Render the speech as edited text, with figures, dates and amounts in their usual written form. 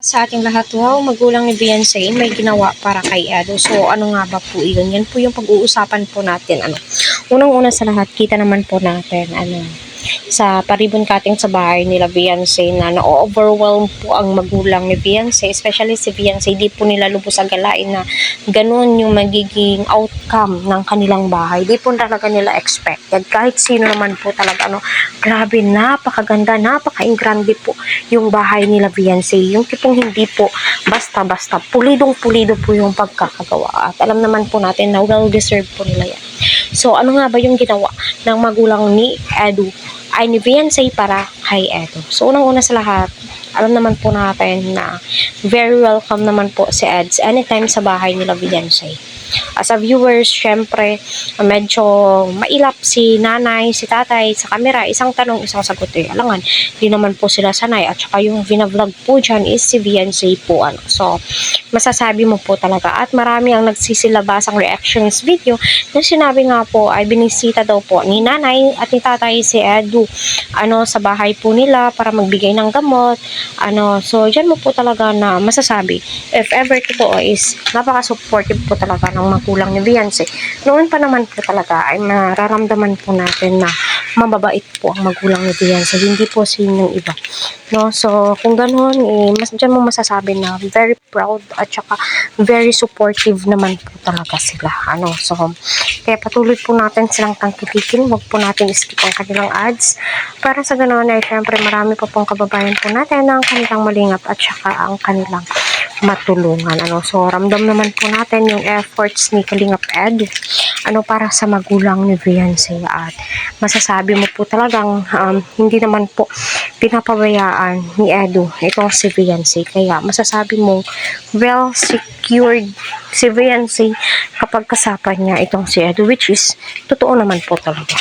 Sa ating lahat, wow, magulang ni Beyonce may ginawa para kay Edo. So, ano nga ba po yun? Yan po yung pag-uusapan po natin. Unang-una sa lahat, kita naman po natin, sa paribon cutting sa bahay nila Beyonce na na-overwhelm po ang magulang ni Beyonce, especially si Beyonce, di po nila lubos agalain na ganun yung magiging outcome ng kanilang bahay. Di po talaga nila expected. Kahit sino naman po talaga, grabe, napakaganda, napaka-ingrande po yung bahay nila Beyonce. Yung tipong hindi po basta-basta, pulidong-pulido po yung pagkakagawa. At alam naman po natin na well-deserved po nila yan. So, ano nga ba yung ginawa ng magulang ni Edo ay ni Beyonce para kay Edo? So, unang-una sa lahat, alam naman po natin na very welcome naman po si Eds anytime sa bahay nila Beyonce. As a viewers, syempre, medyo mailap si nanay, si tatay sa camera. Isang tanong, isang sagot alangan, di naman po sila sanay. At saka yung vlog po dyan is si Beyonce po. So, masasabi mo po talaga. At marami ang nagsisilabasang reactions video na sinabi nga po ay binisita daw po ni nanay at ni tatay si Edo sa bahay po nila para magbigay ng gamot. So, dyan mo po talaga na masasabi. If ever totoo is napaka-supportive po talaga ng magulang ni Beyonce. Noon pa naman po talaga ay mararamdaman po natin na mababait po ang magulang ni Beyonce. Hindi po sinong iba. So, kung ganoon, dyan mo masasabi na very proud at saka very supportive naman po talaga sila. So, kaya patuloy po natin silang tangkilikin. Huwag po natin skip ang kanilang ads. Para sa ganoon ay syempre marami pa pong kababayan po natin na ang kanilang malingap at saka ang kanilang matulungan. So, ramdam naman po natin yung efforts ni Kalingap Ed para sa magulang ni Beyonce. At masasabi mo po talagang hindi naman po pinapabayaan ni Edo itong si Beyonce. Kaya masasabi mo well secured si Beyonce kapag kasama niya itong si Edo, which is totoo naman po talaga.